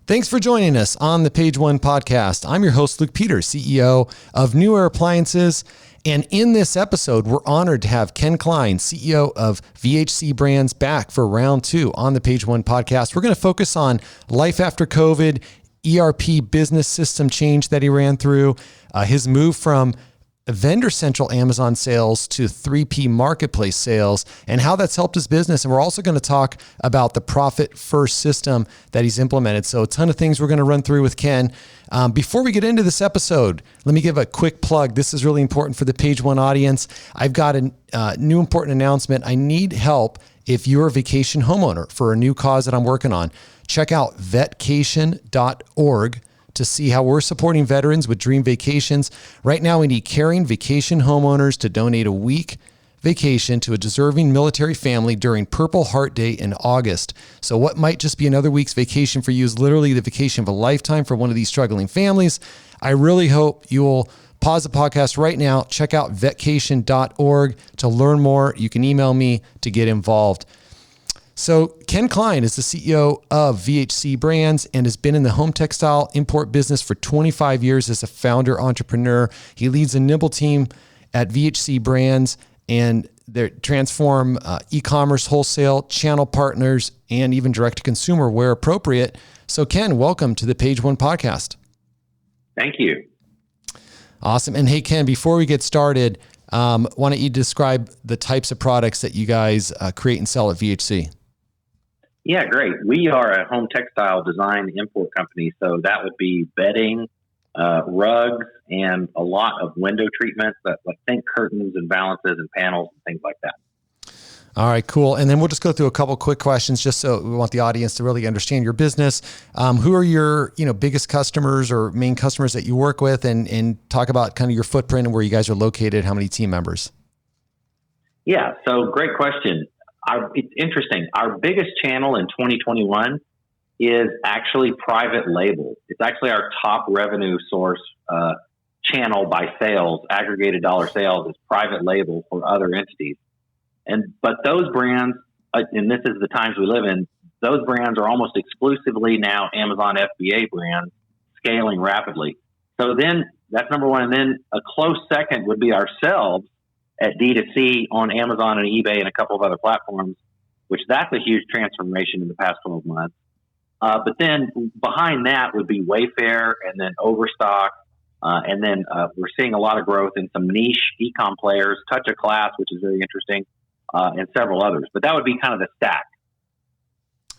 Thanks for joining us on the Page One podcast. I'm your host, Luke Peters, CEO of New Air Appliances. And in this episode, we're honored to have Ken Kline, CEO of VHC Brands, back for round two on the Page One podcast. We're going to focus on life after COVID, ERP business system change that he ran through, his move from vendor central Amazon sales to 3P marketplace sales, and how that's helped his business. And we're also going to talk about the profit first system that he's implemented. So a ton of things we're going to run through with Ken. Before we get into this episode, let me give a quick plug. This is really important for the Page One audience. I've got a new important announcement. I need help if you're a vacation homeowner for a new cause that I'm working on. Check out vetcation.org to see how we're supporting veterans with dream vacations. Right now, we need caring vacation homeowners to donate a week vacation to a deserving military family during Purple Heart Day in August. So what might just be another week's vacation for you is literally the vacation of a lifetime for one of these struggling families. I really hope you will pause the podcast right now. Check out vetcation.org to learn more. You can email me to get involved. So Ken Kline is the CEO of VHC Brands and has been in the home textile import business for 25 years as a founder entrepreneur. He leads a nimble team at VHC Brands, and they transform e-commerce, wholesale, channel partners, and even direct to consumer where appropriate. So Ken, welcome to the Page One podcast. Thank you. Awesome. And hey, Ken, before we get started, why don't you describe the types of products that you guys create and sell at VHC? Yeah, great. We are a home textile design import company, so that would be bedding, rugs, and a lot of window treatments, like think curtains and balances and panels and things like that. All right, cool. And then we'll just go through a couple quick questions just so we want the audience to really understand your business. Who are your biggest customers or main customers that you work with, and talk about kind of your footprint and where you guys are located, how many team members? Yeah, so great question. It's interesting. Our biggest channel in 2021 is actually private label. It's actually our top revenue source channel by sales, aggregated dollar sales, is private label for other entities. But those brands, and this is the times we live in, those brands are almost exclusively now Amazon FBA brands, scaling rapidly. So then that's number one. And then a close second would be ourselves at D2C on Amazon and eBay and a couple of other platforms, which that's a huge transformation in the past 12 months. But then behind that would be Wayfair and then Overstock. And then we're seeing a lot of growth in some niche e-com players, Touch a Class, which is very interesting, and several others. But that would be kind of the stack.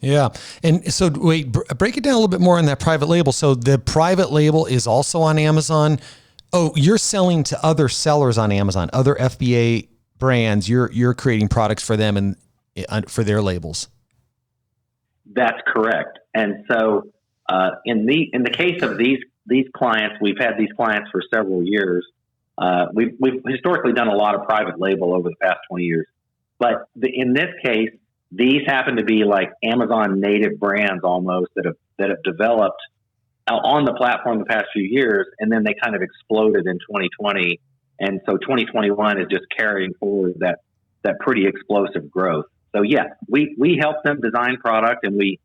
Yeah. And so wait, break it down a little bit more on that private label. So the private label is also on Amazon. Oh, you're selling to other sellers on Amazon, other FBA brands. You're creating products for them and for their labels. That's correct. And so in the case of these clients, we've had these clients for several years. We've historically done a lot of private label over the past 20 years. But in this case, these happen to be like Amazon native brands almost that have developed on the platform the past few years, and then they kind of exploded in 2020. And so 2021 is just carrying forward that pretty explosive growth. So yeah, we help them design product, and we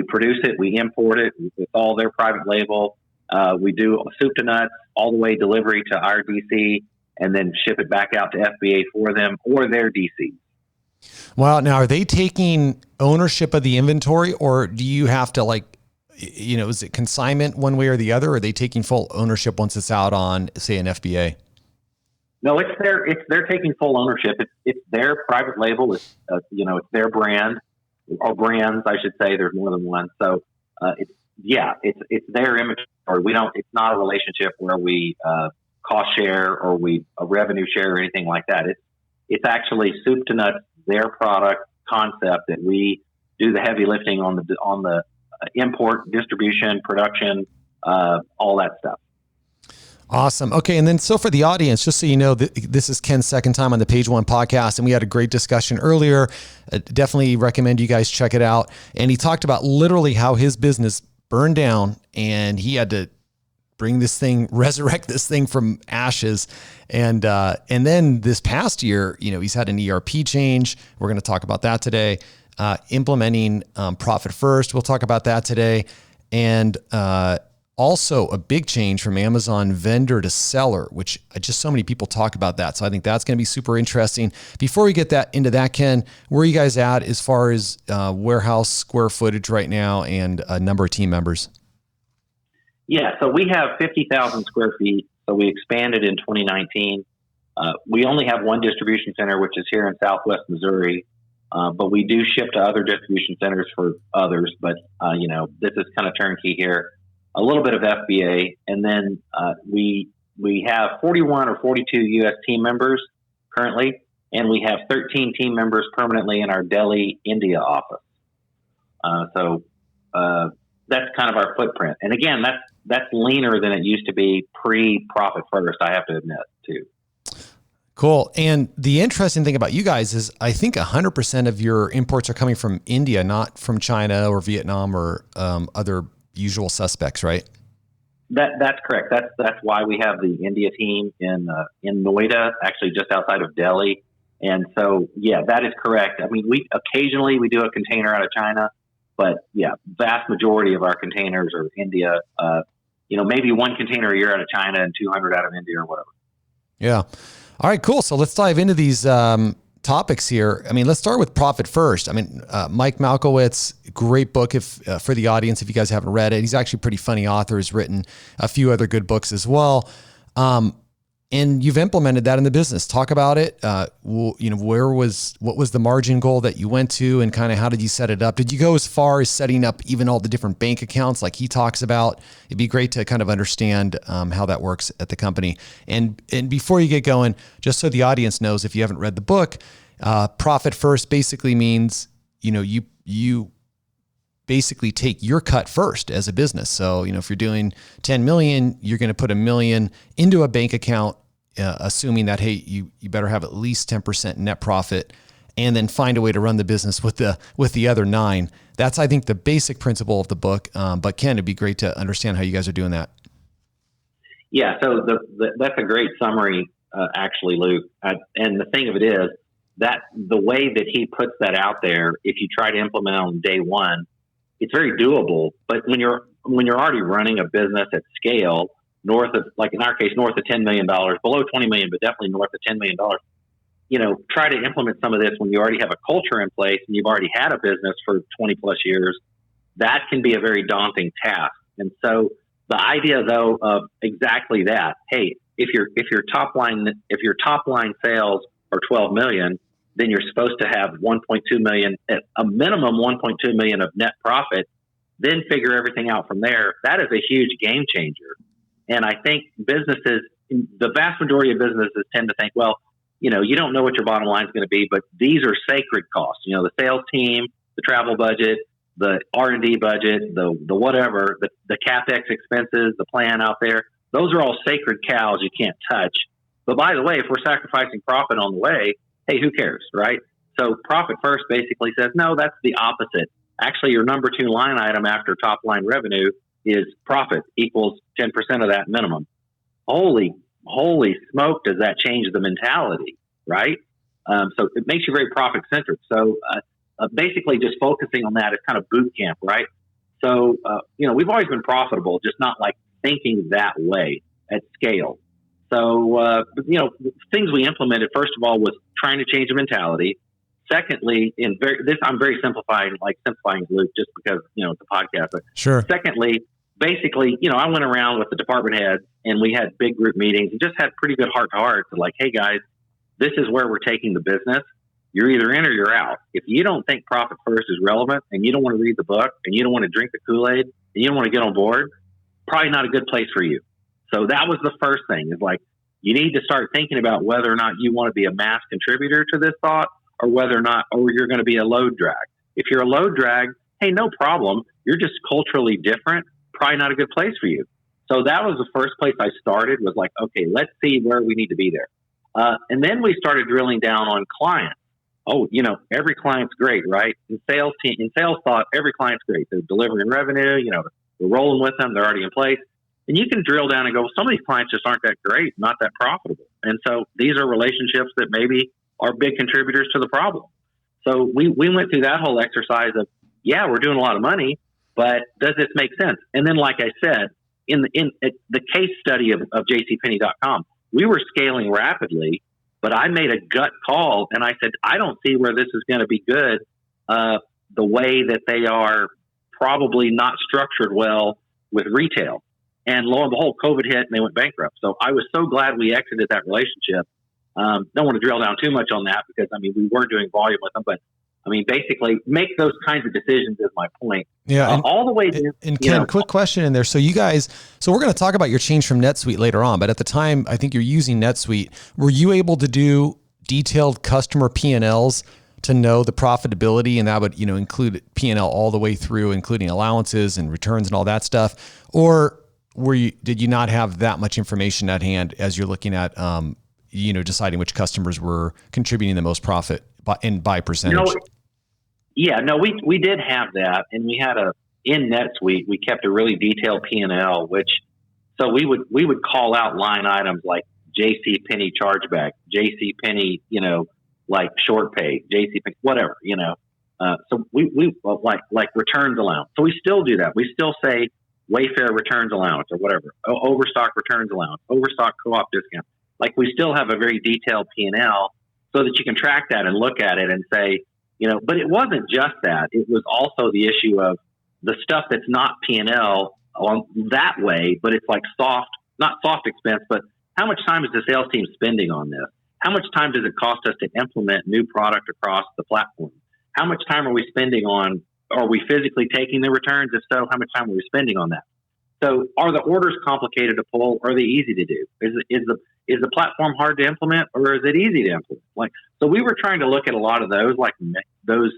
produce it, we import it with all their private label. We do soup to nuts, all the way delivery to our DC, and then ship it back out to FBA for them or their DC. Wow. Now, are they taking ownership of the inventory, or do you have to is it consignment one way or the other? Or are they taking full ownership once it's out on, say, an FBA? No, they're taking full ownership. It's their private label. It's their brand, or brands, I should say. There's more than one. So it's their inventory. It's not a relationship where we cost share or we a revenue share or anything like that. It's actually soup to nuts, their product concept, that we do the heavy lifting on the import, distribution, production, all that stuff. Awesome. Okay. And then so for the audience, just so you know, this is Ken's second time on the Page One podcast, and we had a great discussion earlier. Definitely recommend you guys check it out. And he talked about literally how his business burned down and he had to resurrect this thing from ashes. And then this past year, he's had an ERP change. We're going to talk about that today. Implementing profit first. We'll talk about that today. and also a big change from Amazon vendor to seller, which just so many people talk about that. So I think that's going to be super interesting. Before we get into that, Ken, where are you guys at as far as warehouse square footage right now and a number of team members? Yeah, so we have 50,000 square feet. So we expanded in 2019. We only have one distribution center, which is here in Southwest Missouri. But we do ship to other distribution centers for others. But, this is kind of turnkey here. A little bit of FBA, and then we have 41 or 42 U.S. team members currently, and we have 13 team members permanently in our Delhi, India office. So that's kind of our footprint. And again, that's leaner than it used to be pre-Profit First, I have to admit, too. Cool. And the interesting thing about you guys is I think 100% of your imports are coming from India, not from China or Vietnam or other usual suspects, right? That's correct. That's why we have the India team in Noida, actually just outside of Delhi. And so, yeah, that is correct. I mean, we occasionally do a container out of China, but yeah, vast majority of our containers are India. Maybe one container a year out of China and 200 out of India or whatever. Yeah. All right, cool. So let's dive into these topics here. I mean, let's start with Profit First. I mean, Mike Malkowitz, great book for the audience if you guys haven't read it. He's actually a pretty funny author. He's written a few other good books as well. And you've implemented that in the business. Talk about it. What was the margin goal that you went to, and kind of how did you set it up? Did you go as far as setting up even all the different bank accounts like he talks about? It'd be great to kind of understand how that works at the company. And before you get going, just so the audience knows, if you haven't read the book, Profit First basically means, you basically take your cut first as a business. So, if you're doing 10 million, you're going to put $1 million into a bank account, assuming that, hey, you better have at least 10% net profit, and then find a way to run the business with the other 9. That's, I think, the basic principle of the book. But Ken, it'd be great to understand how you guys are doing that. Yeah. So that's a great summary, actually, Luke. And the thing of it is that the way that he puts that out there, if you try to implement it on day one, it's very doable. But when you're already running a business at scale, north of, like in our case, north of $10 million, below 20 million, but definitely north of $10 million, try to implement some of this when you already have a culture in place and you've already had a business for 20 plus years. That can be a very daunting task. And so the idea, though, of exactly that, hey, if your top line sales are 12 million, then you're supposed to have 1.2 million, at a minimum 1.2 million of net profit, then figure everything out from there. That is a huge game changer. And I think the vast majority of businesses tend to think, well, you don't know what your bottom line is going to be, but these are sacred costs. The sales team, the travel budget, the R&D budget, the whatever, the CapEx expenses, the plan out there, those are all sacred cows you can't touch. But by the way, if we're sacrificing profit on the way, hey, who cares, right? So Profit First basically says, no, that's the opposite. Actually, your number 2 line item after top line revenue is profit equals 10% of that minimum. Holy smoke, does that change the mentality, right? So it makes you very profit centric. So basically just focusing on that is kind of boot camp, right? So, we've always been profitable, just not like thinking that way at scale. So, things we implemented, first of all, was trying to change the mentality. Secondly, I'm very simplifying Luke, just because, it's a podcast. But sure. Secondly, basically, I went around with the department heads and we had big group meetings and just had pretty good heart to heart to like, hey guys, this is where we're taking the business. You're either in or you're out. If you don't think Profit First is relevant and you don't want to read the book and you don't want to drink the Kool-Aid and you don't want to get on board, probably not a good place for you. So that was the first thing, is like, you need to start thinking about whether or not you want to be a mass contributor to this thought, or whether or not, or you're going to be a load drag. If you're a load drag, hey, no problem. You're just culturally different. Probably not a good place for you. So that was the first place I started, was like, okay, let's see where we need to be there. And then we started drilling down on clients. Oh, every client's great, right? In sales thought, every client's great. They're delivering revenue, we're rolling with them. They're already in place. And you can drill down and go, well, some of these clients just aren't that great, not that profitable. And so these are relationships that maybe are big contributors to the problem. So we went through that whole exercise of, yeah, we're doing a lot of money, but does this make sense? And then, like I said, in the case study of jcpenney.com, we were scaling rapidly, but I made a gut call and I said, I don't see where this is going to be good. The way that they are probably not structured well with retail. And lo and behold, COVID hit and they went bankrupt. So I was so glad we exited that relationship. Don't want to drill down too much on that because, I mean, we were doing volume with them, but I mean, basically make those kinds of decisions is my point. Yeah. All the way to, and Ken, quick question in there. So we're going to talk about your change from Netsuite later on, but at the time, I think you're using Netsuite. Were you able to do detailed customer P&Ls to know the profitability, and that would, include P&L all the way through, including allowances and returns and all that stuff? Or did you not have that much information at hand as you're looking at, deciding which customers were contributing the most profit by percentage? We did have that, and we had in NetSuite, we kept a really detailed P&L, so we would call out line items like JCPenney chargeback, JCPenney, like short pay, JCPenney, whatever, so we like returns allowance. So we still do that. We still say Wayfair returns allowance or whatever, overstock returns allowance, overstock co-op discount. Like we still have a very detailed P&L so that you can track that and look at it and say, but it wasn't just that. It was also the issue of the stuff that's not P&L on that way, but it's like not soft expense, but how much time is the sales team spending on this? How much time does it cost us to implement new product across the platform? How much time are we spending are we physically taking the returns? If so, how much time are we spending on that? So are the orders complicated to pull? Or are they easy to do? Is the platform hard to implement, or is it easy to implement? So we were trying to look at a lot of those, like those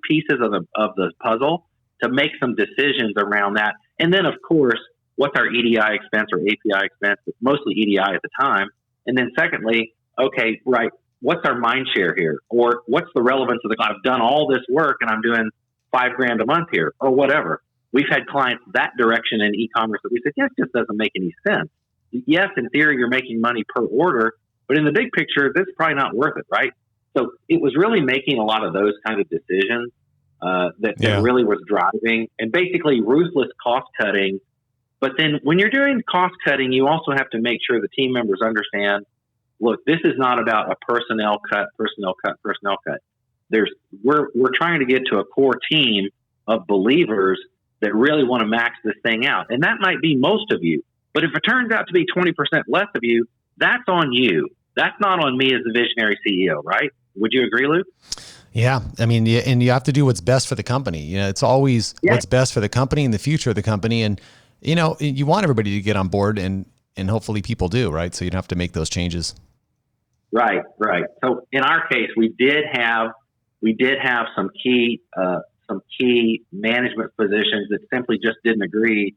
pieces of the puzzle to make some decisions around that. And then, of course, what's our EDI expense or API expense? Mostly EDI at the time. And then secondly, okay, right, what's our mind share here? Or what's the relevance of I've done all this work and I'm doing $5,000 a month here or whatever. We've had clients that direction in e-commerce that we said, yes, this doesn't make any sense. Yes, in theory, you're making money per order, but in the big picture, this is probably not worth it, right? So it was really making a lot of those kind of decisions that really was driving, and basically ruthless cost cutting. But then when you're doing cost cutting, you also have to make sure the team members understand, look, this is not about a personnel cut. We're trying to get to a core team of believers that really want to max this thing out. And that might be most of you. But if it turns out to be 20% less of you, that's on you. That's not on me as the visionary CEO, right? Would you agree, Luke? Yeah. I mean, and you have to do what's best for the company. It's always what's best for the company and the future of the company. And, you want everybody to get on board, and hopefully people do, right? So you don't have to make those changes. Right. So in our case, we did have some key management positions that simply just didn't agree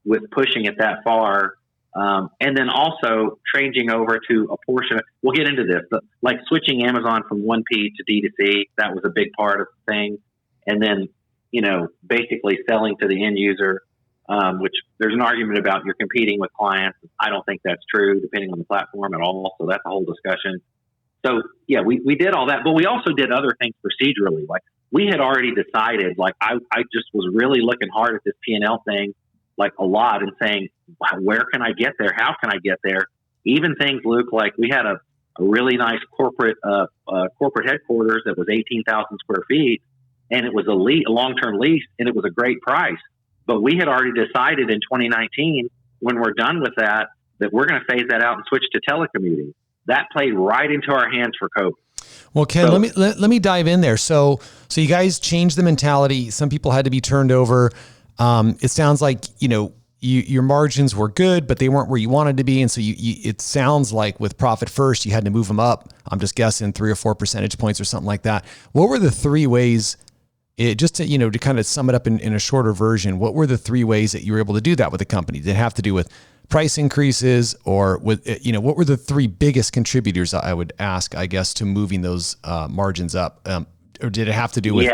with pushing it that far. And then also changing over to a portion, we'll get into this, but like switching Amazon from 1P to D2C, that was a big part of the thing. And then, basically selling to the end user, which there's an argument about you're competing with clients. I don't think that's true, depending on the platform at all. So that's a whole discussion. So yeah, we did all that, but we also did other things procedurally. Like we had already decided, like I just was really looking hard at this P&L thing, like a lot, and saying, wow, where can I get there? How can I get there? Even things, Luke, like we had a really nice corporate headquarters that was 18,000 square feet, and it was a long-term lease, and it was a great price. But we had already decided in 2019, when we're done with that we're going to phase that out and switch to telecommuting. That played right into our hands for COVID. Well, Ken, let me dive in there. So you guys changed the mentality. Some people had to be turned over. It sounds like, your margins were good, but they weren't where you wanted to be. And so it sounds like with profit first, you had to move them up. I'm just guessing 3 or 4 percentage points or something like that. What were the 3 ways, just to kind of sum it up in a shorter version, what were the 3 ways that you were able to do that with the company? Did it have to do with price increases, or with, what were the 3 biggest contributors, I would ask, I guess, to moving those margins up? Or did it have to do with,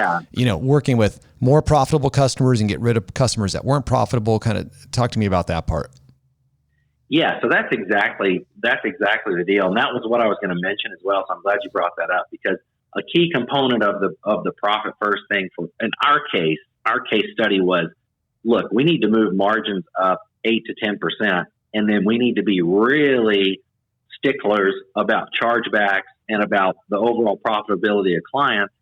working with more profitable customers and get rid of customers that weren't profitable? Kind of talk to me about that part. Yeah, so that's exactly the deal. And that was what I was going to mention as well. So I'm glad you brought that up, because a key component of the profit first thing in our case study was look, we need to move margins up 8 to 10%, and then we need to be really sticklers about chargebacks and about the overall profitability of clients,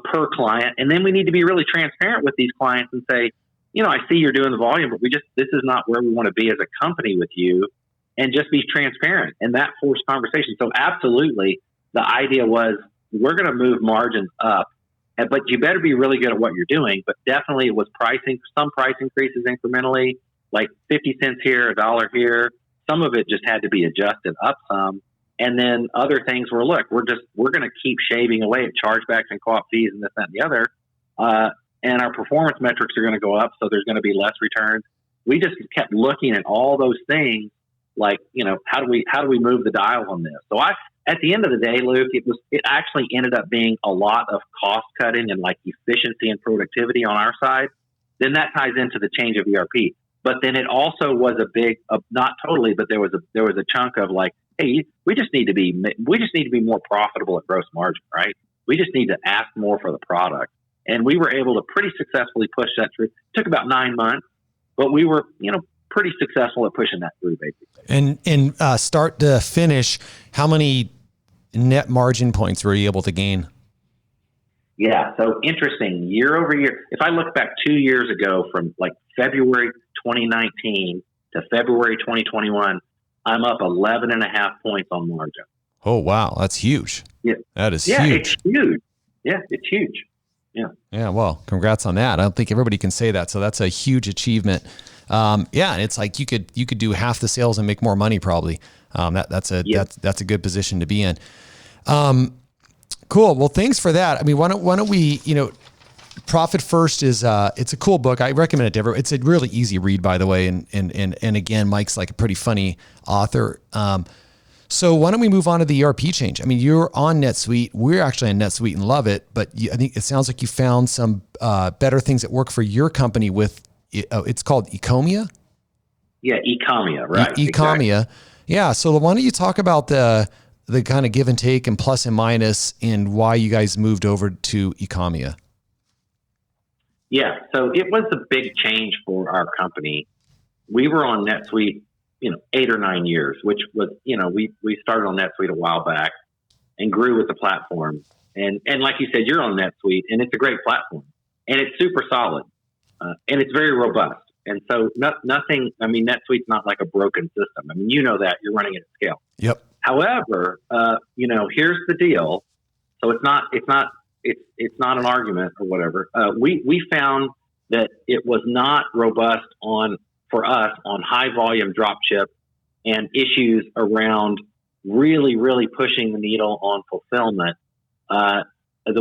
per client. And then we need to be really transparent with these clients and say, I see you're doing the volume, but this is not where we want to be as a company with you, and just be transparent. And that forced conversation. So absolutely, the idea was we're going to move margins up, but you better be really good at what you're doing. But definitely it was some price increases incrementally, like 50 cents here, $1 here. Some of it just had to be adjusted up some. And then other things were, look, we're going to keep shaving away at chargebacks and co-op fees and this, that, and the other. And our performance metrics are going to go up. So there's going to be less returns. We just kept looking at all those things, like, how do we move the dial on this? So at the end of the day, Luke, it actually ended up being a lot of cost cutting and like efficiency and productivity on our side. Then that ties into the change of ERP. But then it also was not totally, but there was a chunk of like, hey, we just need to be more profitable at gross margin, right? We just need to ask more for the product. And we were able to pretty successfully push that through. It took about 9 months, but we were, pretty successful at pushing that through, basically. And start to finish, how many net margin points were you able to gain? Yeah, so interesting. Year over year, if I look back 2 years ago from like February 2019 to February 2021, I'm up 11 and a half points on margin. Oh, wow. That's huge. Yeah. That is huge. It's huge. Yeah, it's huge. Yeah. Yeah. Well, congrats on that. I don't think everybody can say that. So that's a huge achievement. And it's like you could do half the sales and make more money probably. That's a good position to be in. Cool. Well, thanks for that. I mean, why don't we, Profit First is it's a cool book. I recommend it to everyone. It's a really easy read, by the way. And again, Mike's like a pretty funny author. So why don't we move on to the ERP change? I mean, you're on NetSuite. We're actually on NetSuite and love it, but I think it sounds like you found some better things that work for your company with. It's called Ecomia? Yeah, Ecomia, right. Ecomia. Exactly. Yeah. So why don't you talk about the kind of give and take and plus and minus and why you guys moved over to Ecomia? Yeah. So it was a big change for our company. We were on NetSuite, 8 or 9 years, which was, we started on NetSuite a while back and grew with the platform. And like you said, you're on NetSuite and it's a great platform and it's super solid. And it's very robust. And so nothing, NetSuite's not like a broken system. That you're running it at scale. Yep. However, here's the deal. So it's not an argument or whatever. We found that it was not robust for us on high volume drop ship and issues around really, really pushing the needle on fulfillment. That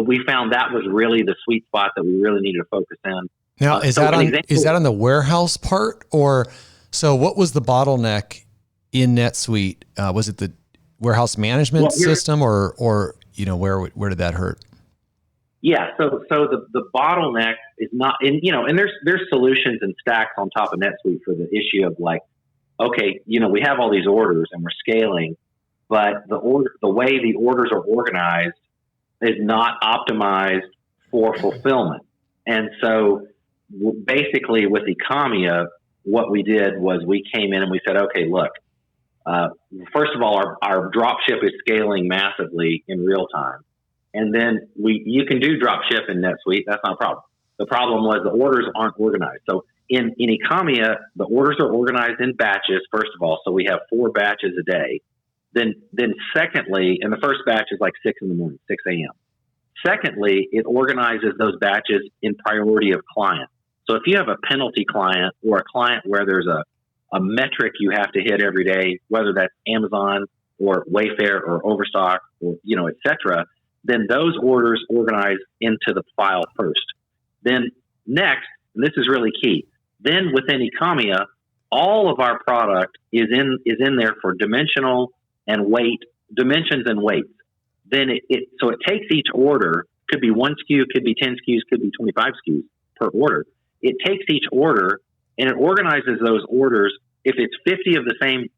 we found that was really the sweet spot that we really needed to focus in. Now, is that on the warehouse part, or so? What was the bottleneck in NetSuite? Was it the warehouse management system, or where did that hurt? Yeah, so the bottleneck is not and there's solutions and stacks on top of NetSuite for the issue of like, okay, we have all these orders and we're scaling, but the way the orders are organized is not optimized for fulfillment, and so. Basically, with Ecomia, what we did was we came in and we said, okay, look, first of all, our drop ship is scaling massively in real time. And then you can do drop ship in NetSuite. That's not a problem. The problem was the orders aren't organized. So in Ecomia, the orders are organized in batches, first of all. So we have 4 batches a day. Then secondly, and the first batch is like 6 in the morning, 6 a.m. Secondly, it organizes those batches in priority of client. So if you have a penalty client or a client where there's a metric you have to hit every day, whether that's Amazon or Wayfair or Overstock or, et cetera, then those orders organize into the file first. Then next, and this is really key, then within Ecomia, all of our product is in there for dimensional and weight, dimensions and weights. Then it takes each order, could be 1 SKU, could be 10 SKUs, could be 25 SKUs per order. It takes each order and it organizes those orders. If it's 50 of the same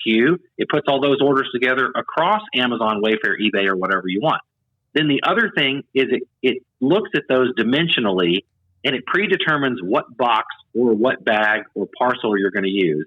SKU, it puts all those orders together across Amazon, Wayfair, eBay, or whatever you want. Then the other thing is it looks at those dimensionally and it predetermines what box or what bag or parcel you're going to use.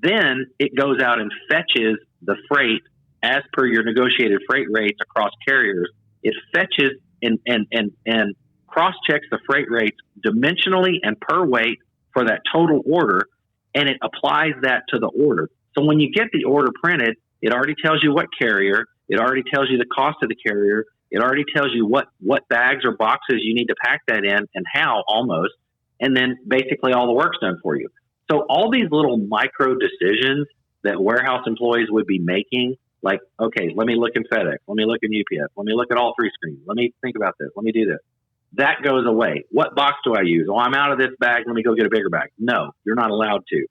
Then it goes out and fetches the freight as per your negotiated freight rates across carriers. It fetches and cross-checks the freight rates dimensionally and per weight for that total order, and it applies that to the order. So when you get the order printed, it already tells you what carrier, it already tells you the cost of the carrier, it already tells you what bags or boxes you need to pack that in and how almost, and then basically all the work's done for you. So all these little micro decisions that warehouse employees would be making, like, okay, let me look in FedEx, let me look in UPS, let me look at all three screens, let me think about this, let me do this. That goes away. What box do I use? Oh, I'm out of this bag, let me go get a bigger bag. No, you're not allowed to.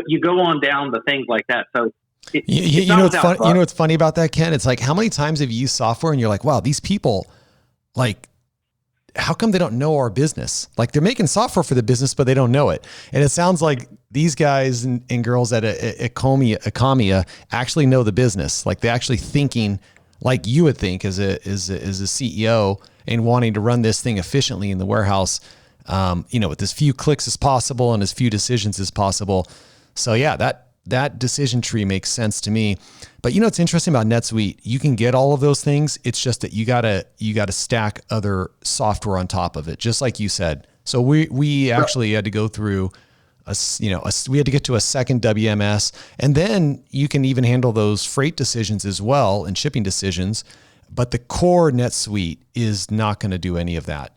You go on down the things like that. So you know what's funny? You know what's funny about that, Ken? It's like, how many times have you used software and you're like, wow, these people, like, how come they don't know our business? Like, they're making software for the business, but they don't know it. And it sounds like these guys and girls at Ecomia actually know the business. Like, they're actually thinking like you would think as a CEO and wanting to run this thing efficiently in the warehouse, with as few clicks as possible and as few decisions as possible. So yeah, that decision tree makes sense to me. But it's interesting about NetSuite. You can get all of those things. It's just that you gotta stack other software on top of it, just like you said. So we actually had to go through we had to get to a second WMS, and then you can even handle those freight decisions as well and shipping decisions. But the core NetSuite is not going to do any of that.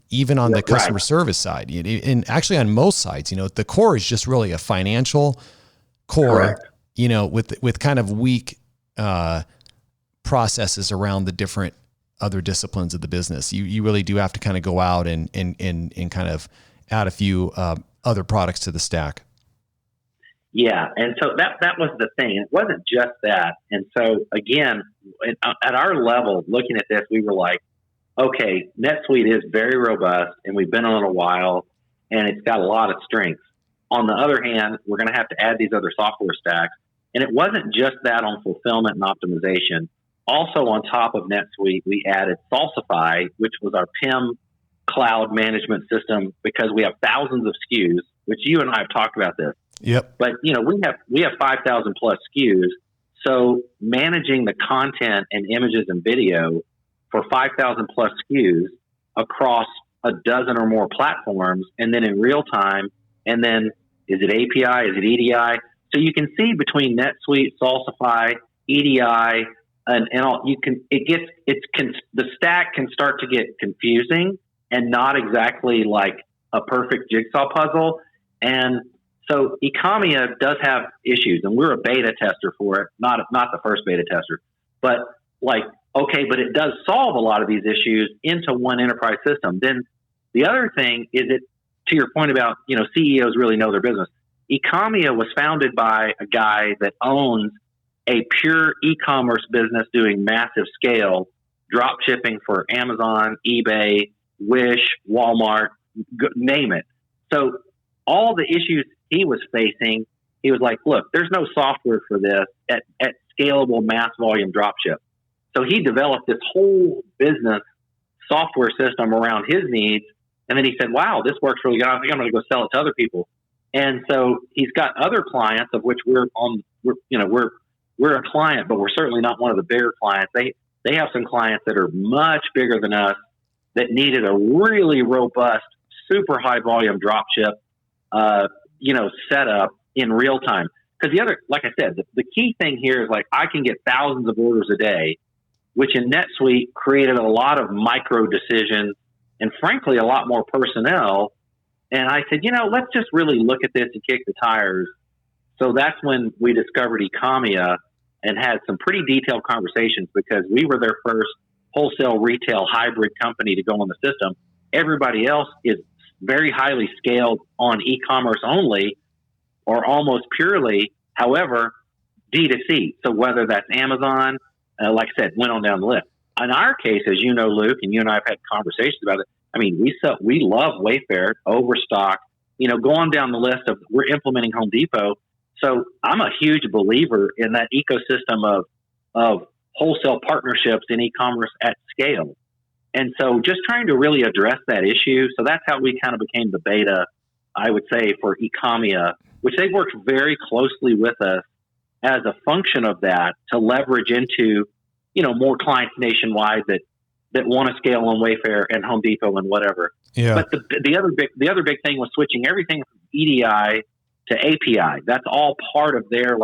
Even on the customer service side, and actually on most sides, the core is just really a financial core, with kind of weak processes around the different other disciplines of the business. You really do have to kind of go out and kind of add a few other products to the stack. Yeah, and so that was the thing. It wasn't just that. And so again, at our level, looking at this, we were like, okay, NetSuite is very robust, and we've been on it a while, and it's got a lot of strengths. On the other hand, we're going to have to add these other software stacks. And it wasn't just that on fulfillment and optimization. Also on top of NetSuite, we added Salsify, which was our PIM cloud management system, because we have thousands of SKUs, which you and I have talked about this. Yep. But we have 5,000 plus SKUs. So managing the content and images and video for 5,000 plus SKUs across a dozen or more platforms, and then in real time, and then is it API? Is it EDI? So you can see between NetSuite, Salsify, EDI, and all, the stack can start to get confusing and not exactly like a perfect jigsaw puzzle. And so Ecomia does have issues, and we're a beta tester for it, not the first beta tester, but but it does solve a lot of these issues into one enterprise system. Then the other thing is, to your point about, CEOs really know their business. Ecomia was founded by a guy that owns a pure e-commerce business doing massive scale drop shipping for Amazon, eBay, Wish, Walmart, name it. So all the issues he was facing, he was like, look, there's no software for this at scalable mass volume drop ship. So he developed this whole business software system around his needs. And then he said, wow, this works really good. I think I'm going to go sell it to other people. And so he's got other clients, of which we're a client, but we're certainly not one of the bigger clients. They have some clients that are much bigger than us that needed a really robust, super high volume drop ship, setup in real time. Because like I said, the key thing here is, like, I can get thousands of orders a day, which in NetSuite created a lot of micro decisions and frankly, a lot more personnel. And I said, let's just really look at this and kick the tires. So that's when we discovered Ecomia and had some pretty detailed conversations, because we were their first wholesale retail hybrid company to go on the system. Everybody else is very highly scaled on e-commerce only, or almost purely, however, D2C. So whether that's Amazon, like I said, went on down the list. In our case, as you know, Luke, and you and I have had conversations about it, I mean, we love Wayfair, Overstock, go on down the list of, we're implementing Home Depot. So I'm a huge believer in that ecosystem of wholesale partnerships in e-commerce at scale. And so just trying to really address that issue. So that's how we kind of became the beta I would say, for Ecomia, which they worked very closely with us as a function of that to leverage into, more clients nationwide that want to scale on Wayfair and Home Depot and whatever. Yeah. But the other big thing was switching everything from EDI to API. That's all part of their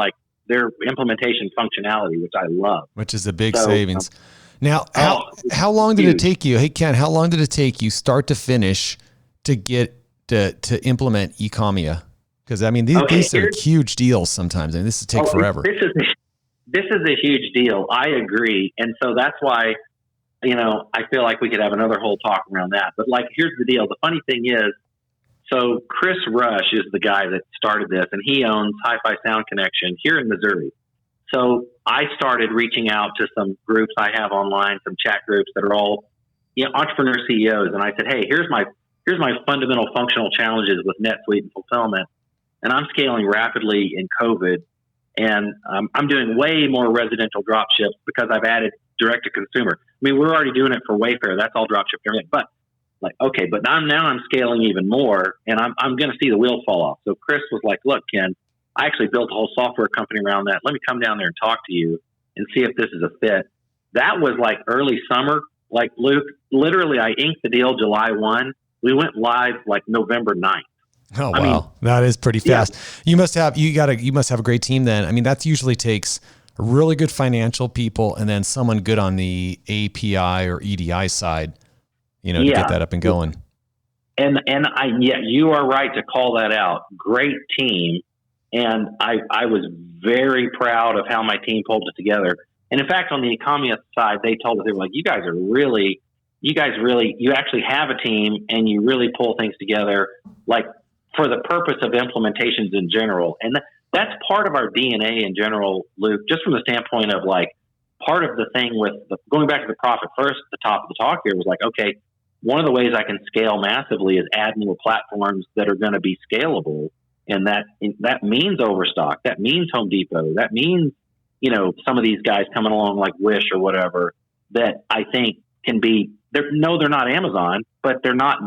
implementation functionality, which I love. Which is a big savings. Now, how long did it take you? Hey, Ken, how long did it take you start to finish to get to implement Ecomia? Because these are huge deals sometimes. This will take forever. This is a huge deal. I agree. And so that's why, I feel like we could have another whole talk around that. But here's the deal. The funny thing is, so Chris Rush is the guy that started this, and he owns Hi-Fi Sound Connection here in Missouri. So I started reaching out to some groups I have online, some chat groups that are all entrepreneur CEOs. And I said, hey, here's my fundamental functional challenges with NetSuite and fulfillment. And I'm scaling rapidly in COVID. And I'm doing way more residential drop ships because I've added direct to consumer. We're already doing it for Wayfair. That's all drop shipped. But but now I'm scaling even more, and I'm going to see the wheels fall off. So Chris was like, look, Ken, I actually built a whole software company around that. Let me come down there and talk to you and see if this is a fit. That was early summer. Luke, literally I inked the deal July 1. We went live November 9th. Oh, wow. That is pretty fast. Yeah. You must have a great team then. That usually takes really good financial people and then someone good on the API or EDI side, to get that up and going. And you are right to call that out. Great team. And I was very proud of how my team pulled it together. And in fact, on the Ecomia side, they told us, they were like, you actually have a team and you really pull things together, for the purpose of implementations in general. And that's part of our DNA in general, Luke, just from the standpoint of part of the thing with going back to the profit first, the top of the talk here was okay, one of the ways I can scale massively is add more platforms that are going to be scalable. And that means Overstock. That means Home Depot. That means, some of these guys coming along like Wish or whatever that I think can be, they're not Amazon, but they're not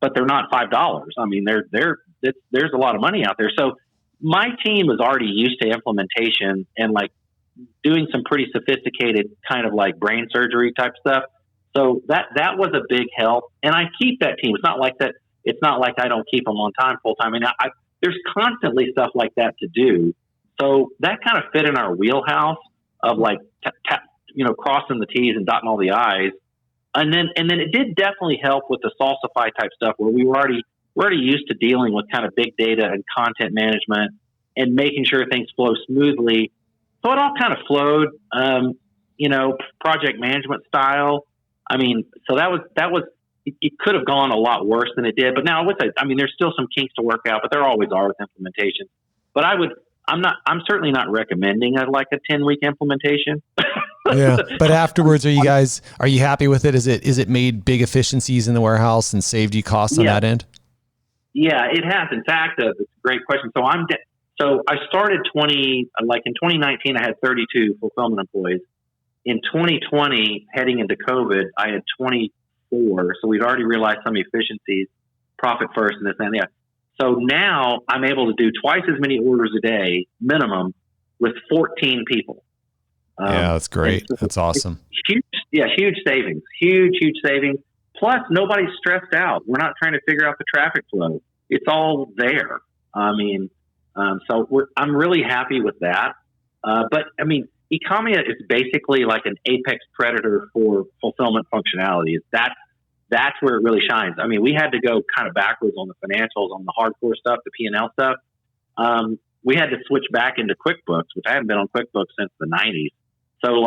$5. There's a lot of money out there. So my team is already used to implementation and doing some pretty sophisticated kind of brain surgery type stuff. So that was a big help. And I keep that team. It's not like that. It's not like I don't keep them on time, full time. There's constantly stuff like that to do. So that kind of fit in our wheelhouse of crossing the T's and dotting all the I's. And then it did definitely help with the Salsify type stuff where we're already used to dealing with kind of big data and content management and making sure things flow smoothly. So it all kind of flowed, project management style. So that was, it could have gone a lot worse than it did, but now with it, there's still some kinks to work out, but there always are with implementation. But I'm certainly not recommending a 10-week implementation. Yeah. But afterwards, are you happy with it? Is it made big efficiencies in the warehouse and saved you costs on that end? Yeah, it has. In fact, it's a great question. So I started in 2019, I had 32 fulfillment employees. In 2020, heading into COVID, I had 24. So we'd already realized some efficiencies, profit first and this and that. So now I'm able to do twice as many orders a day minimum with 14 people. Yeah, that's great. That's awesome. Huge savings. Huge savings. Plus, nobody's stressed out. We're not trying to figure out the traffic flow. It's all there. So I'm really happy with that. But Ecomia is basically like an apex predator for fulfillment functionality. That's where it really shines. We had to go kind of backwards on the financials, on the hardcore stuff, the P&L stuff. We had to switch back into QuickBooks, which I haven't been on QuickBooks since the 90s. So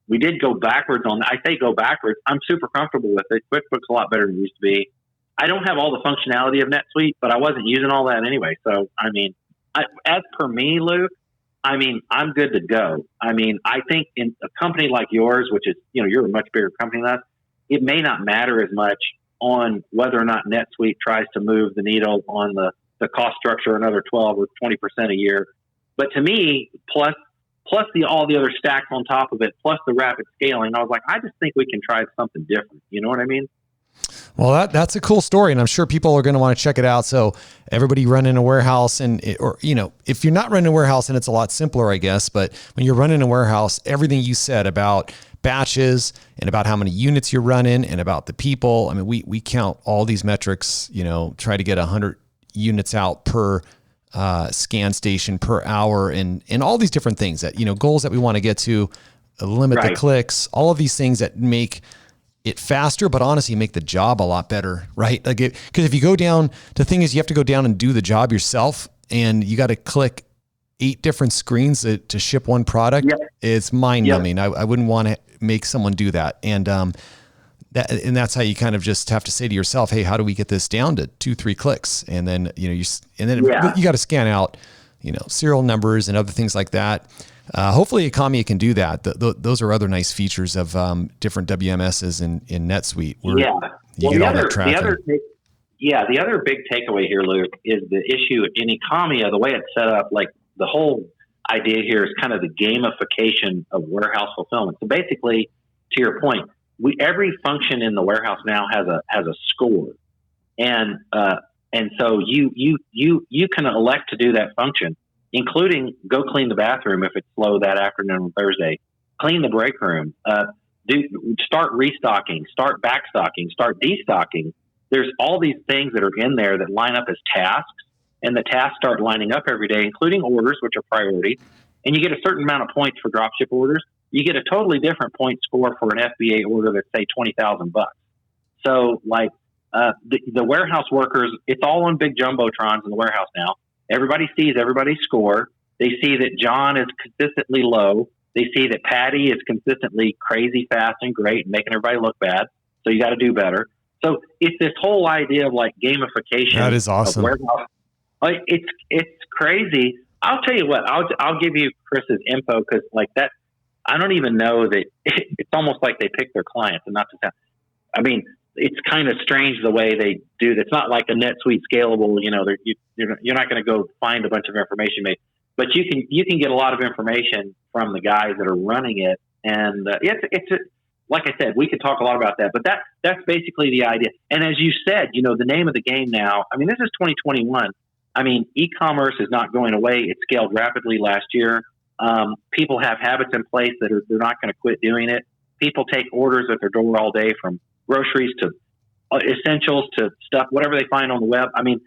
we did go backwards on that. I say go backwards. I'm super comfortable with it. QuickBooks is a lot better than it used to be. I don't have all the functionality of NetSuite, but I wasn't using all that anyway. So, as per me, Luke, I'm good to go. I think in a company like yours, which is, you're a much bigger company than us, it may not matter as much on whether or not NetSuite tries to move the needle on the cost structure another 12 or 20% a year. But to me, plus all the other stacks on top of it, plus the rapid scaling, I was like, I just think we can try something different. You know what I mean? Well, that's a cool story, and I'm sure people are going to want to check it out. So everybody running a warehouse, or if you're not running a warehouse, then it's a lot simpler, I guess. But when you're running a warehouse, everything you said about batches and about how many units you're running and about the people, I mean, we count all these metrics. Try to get 100 units out per scan station per hour, and all these different things that goals that we want to get to, limit the clicks, all of these things that make it faster, but honestly make the job a lot better, right? Because if you go down, the thing is you have to go down and do the job yourself, and you got to click 8 different screens to ship one product. Yep. It's mind numbing. Yep. I wouldn't want to make someone do that. And that's how you kind of just have to say to yourself, hey, how do we get this down to 2-3 clicks? And then, you got to scan out, serial numbers and other things like that. Hopefully Economia can do that. Those are other nice features of different WMSs in NetSuite. The other big takeaway here, Luke, is the issue in Economia, the way it's set up, like the whole idea here is kind of the gamification of warehouse fulfillment. So basically, to your point, every function in the warehouse now has a score, and so you can elect to do that function, including go clean the bathroom if it's slow that afternoon on Thursday, clean the break room, start restocking, start backstocking, start destocking. There's all these things that are in there that line up as tasks, and the tasks start lining up every day, including orders, which are priority. And you get a certain amount of points for dropship orders. You get a totally different point score for an FBA order that's, say, $20,000. So, the warehouse workers, it's all on big jumbotrons in the warehouse now. Everybody sees everybody's score. They see that John is consistently low. They see that Patty is consistently crazy fast and great and making everybody look bad. So you got to do better. So it's this whole idea of gamification. That is awesome. It's crazy. I'll tell you what. I'll give you Chris's info because that. I don't even know that it's almost like they pick their clients and not to sound. I mean, it's kind of strange the way they do. It's not like a NetSuite scalable. You're not going to go find a bunch of information, but you can get a lot of information from the guys that are running it. And it's like I said, we could talk a lot about that, but that's basically the idea. And as you said, the name of the game now. I mean, this is 2021. I mean, e-commerce is not going away. It scaled rapidly last year. People have habits in place that they're not going to quit doing it. People take orders at their door all day, from groceries to essentials to stuff, whatever they find on the web. I mean,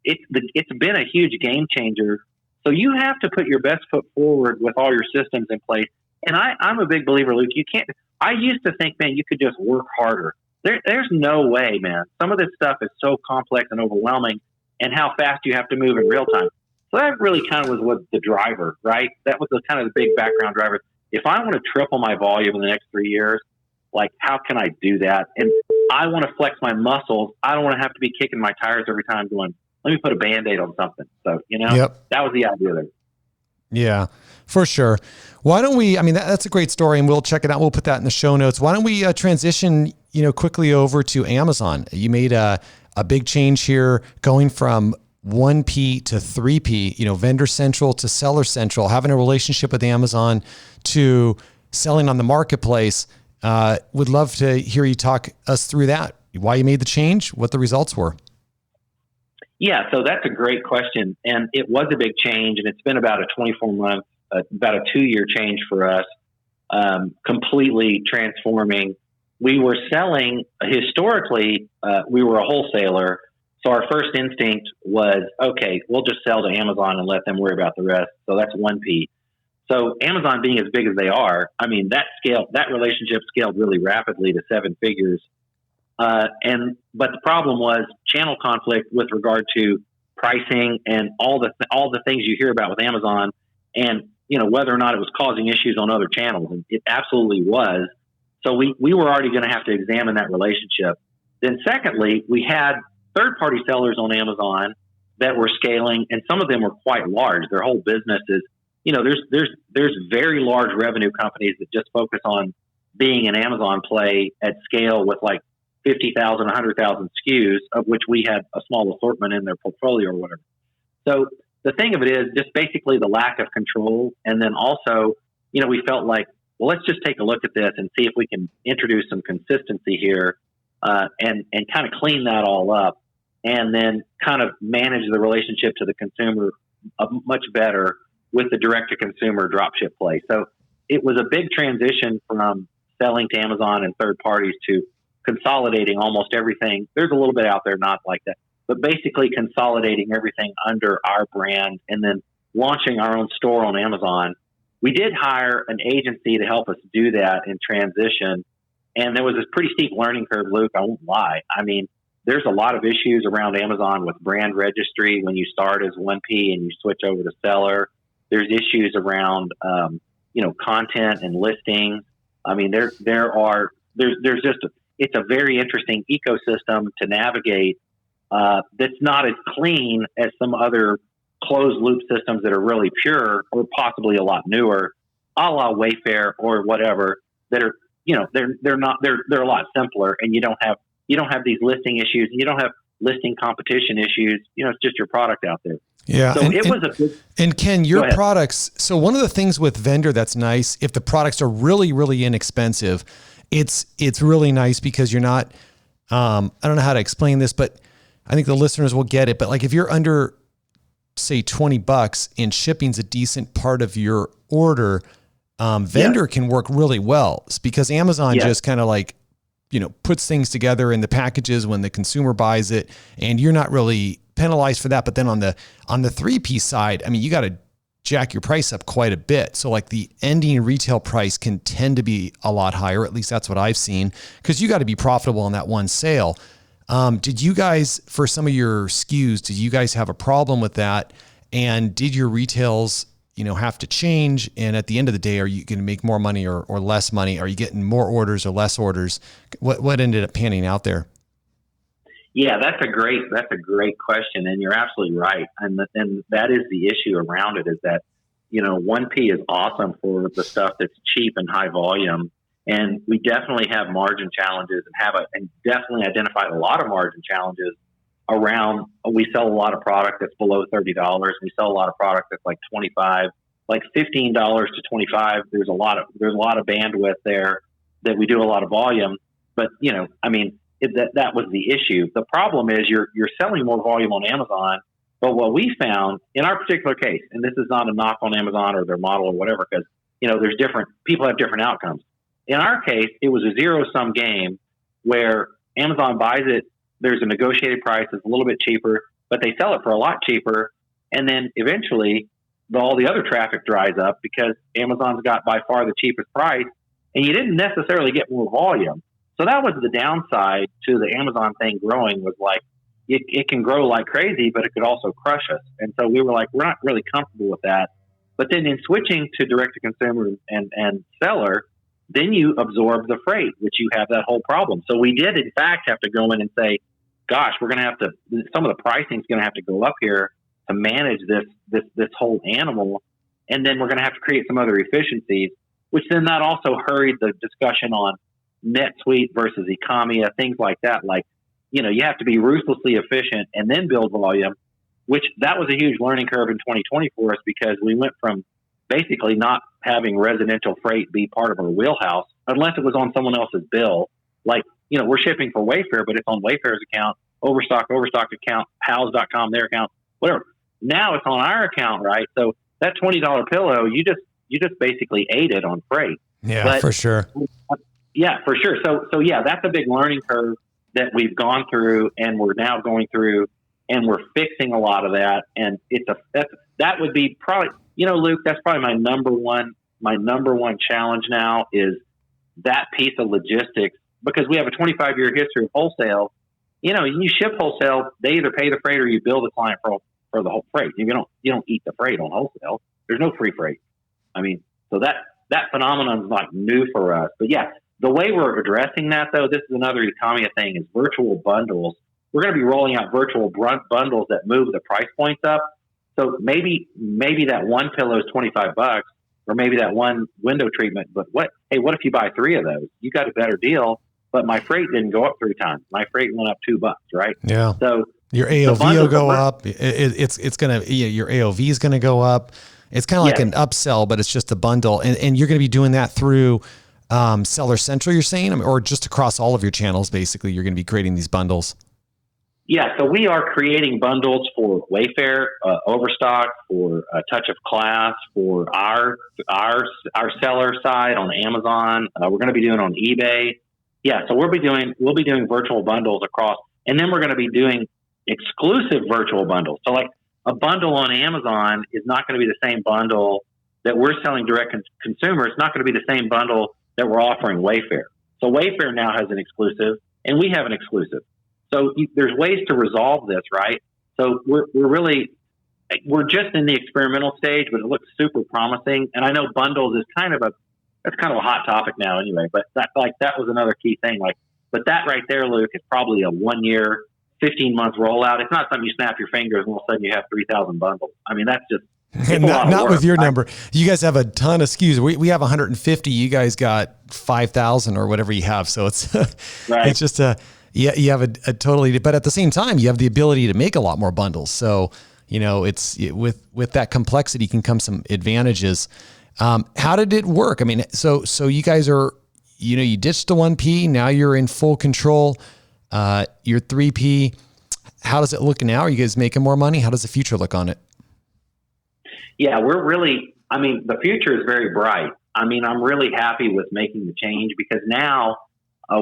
it's been a huge game changer. So you have to put your best foot forward with all your systems in place. And I'm a big believer, Luke. You can't. I used to think, man, you could just work harder. There's no way, man. Some of this stuff is so complex and overwhelming, and how fast you have to move in real time. So that really kind of was the driver, right? That was kind of the big background driver. If I want to triple my volume in the next 3 years, how can I do that? And I want to flex my muscles. I don't want to have to be kicking my tires every time going, let me put a Band-Aid on something. So, That was the idea there. Yeah, for sure. Why don't we, that's a great story, and we'll check it out. We'll put that in the show notes. Why don't we transition, quickly over to Amazon? You made a big change here, going from 1P to 3P, vendor central to seller central, having a relationship with Amazon to selling on the marketplace. Would love to hear you talk us through that, why you made the change, what the results were. Yeah, so that's a great question. And it was a big change, and it's been about a 24-month, about a 2-year change for us, completely transforming. We were selling, historically, we were a wholesaler. So our first instinct was, okay, we'll just sell to Amazon and let them worry about the rest. So that's 1P. So Amazon being as big as they are, that relationship scaled really rapidly to 7 figures. But the problem was channel conflict with regard to pricing and all the things you hear about with Amazon, and whether or not it was causing issues on other channels. And it absolutely was. So we were already going to have to examine that relationship. Then secondly, we had third-party sellers on Amazon that were scaling, and some of them were quite large. Their whole business is, there's very large revenue companies that just focus on being an Amazon play at scale with 50,000, 100,000 SKUs, of which we had a small assortment in their portfolio or whatever. So the thing of it is just basically the lack of control. And then also, we felt like, well, let's just take a look at this and see if we can introduce some consistency here. and kind of clean that all up, and then kind of manage the relationship to the consumer much better with the direct-to-consumer dropship play. So it was a big transition from selling to Amazon and third parties to consolidating almost everything. There's a little bit out there not like that, but basically consolidating everything under our brand and then launching our own store on Amazon. We did hire an agency to help us do that in transition, and there was this pretty steep learning curve, Luke. I won't lie. I mean, there's a lot of issues around Amazon with brand registry when you start as 1P and you switch over to seller. There's issues around, content and listings. I mean, there's just it's a very interesting ecosystem to navigate that's not as clean as some other closed loop systems that are really pure or possibly a lot newer, a la Wayfair or whatever, that are, they're a lot simpler, and you don't have these listing issues, and you don't have listing competition issues. It's just your product out there. Yeah. So it was a big, and Ken, your products. So one of the things with Vendor that's nice, if the products are really, really inexpensive, it's really nice because you're not, I don't know how to explain this, but I think the listeners will get it. But like if you're under, say, $20 and shipping's a decent part of your order, Vendor can work really well. It's because Amazon just kind of like, puts things together in the packages when the consumer buys it, and you're not really penalized for that. But then on the 3P side, I mean, you got to jack your price up quite a bit. So like the ending retail price can tend to be a lot higher. At least that's what I've seen, because you got to be profitable on that one sale. Did you guys, for some of your SKUs, did you guys have a problem with that? And did your retails, have to change? And at the end of the day, are you going to make more money or less money? Are you getting more orders or less orders? What ended up panning out there? Yeah, that's a great question. And you're absolutely right. And that is the issue around it, is that, 1P is awesome for the stuff that's cheap and high volume. And we definitely have margin challenges and definitely identified a lot of margin challenges around. We sell a lot of product that's below $30. We sell a lot of product that's like $25, like $15 to $25. There's a lot of bandwidth there that we do a lot of volume. But that was the issue. The problem is you're selling more volume on Amazon. But what we found in our particular case, and this is not a knock on Amazon or their model or whatever, because there's people have different outcomes. In our case, it was a zero-sum game where Amazon buys it. There's a negotiated price. It's a little bit cheaper, but they sell it for a lot cheaper. And then eventually all the other traffic dries up because Amazon's got by far the cheapest price, and you didn't necessarily get more volume. So that was the downside to the Amazon thing growing, was like it can grow like crazy, but it could also crush us. And so we were like, we're not really comfortable with that. But then in switching to direct-to-consumer and seller, then you absorb the freight, which you have that whole problem. So we did, in fact, have to go in and say, gosh, we're going to have to, some of the pricing is going to have to go up here to manage this whole animal. And then we're going to have to create some other efficiencies, which then that also hurried the discussion on Netsuite versus Economia, things like that. Like, you have to be ruthlessly efficient and then build volume, which that was a huge learning curve in 2020 for us, because we went from basically not having residential freight be part of our wheelhouse unless it was on someone else's bill. Like, we're shipping for Wayfair, but it's on Wayfair's account, Overstock account, Pals.com, their account, whatever. Now it's on our account, right? So that $20 pillow, you just basically ate it on freight. Yeah, for sure. Yeah, for sure. So yeah, that's a big learning curve that we've gone through, and we're now going through, and we're fixing a lot of that. And that would be probably, Luke, that's probably my number one challenge now, is that piece of logistics, because we have a 25-year history of wholesale. You ship wholesale, they either pay the freight or you bill the client for the whole freight. You don't eat the freight on wholesale. There's no free freight. I mean, so that phenomenon is like new for us. But yeah, the way we're addressing that, though, this is another Economia thing, is virtual bundles. We're going to be rolling out virtual bundles that move the price points up. So maybe that one pillow is $25, or maybe that one window treatment. But what if you buy 3 of those? You got a better deal, but my freight didn't go up 3 times. My freight went up $2, right? Yeah. So your AOV will go up. It's going to, your AOV is going to go up. It's kind of like an upsell, but it's just a bundle. And you're going to be doing that through Seller Central, you're saying, or just across all of your channels, basically, you're going to be creating these bundles? Yeah, so we are creating bundles for Wayfair, Overstock, for Touch of Class, for our seller side on Amazon. We're going to be doing on eBay. Yeah, so we'll be doing virtual bundles across, and then we're going to be doing exclusive virtual bundles. So like a bundle on Amazon is not going to be the same bundle that we're selling direct consumer. It's not going to be the same bundle that we're offering Wayfair. So Wayfair now has an exclusive, and we have an exclusive. So there's ways to resolve this, right? So we're just in the experimental stage, but it looks super promising. And I know bundles is kind of a hot topic now anyway, but that was another key thing. But that right there, Luke, is probably a 1 year, 15-month rollout. It's not something you snap your fingers and all of a sudden you have 3,000 bundles. I mean, that's just, and not with your number. You guys have a ton of SKUs. We have 150. You guys got 5,000 or whatever you have. So it's, right. It's just you have a totally, but at the same time, you have the ability to make a lot more bundles. So, it's with that complexity can come some advantages. How did it work? I mean, so you guys are, you ditched the 1P. Now you're in full control. Your 3P. How does it look now? Are you guys making more money? How does the future look on it? Yeah, the future is very bright. I mean, I'm really happy with making the change because now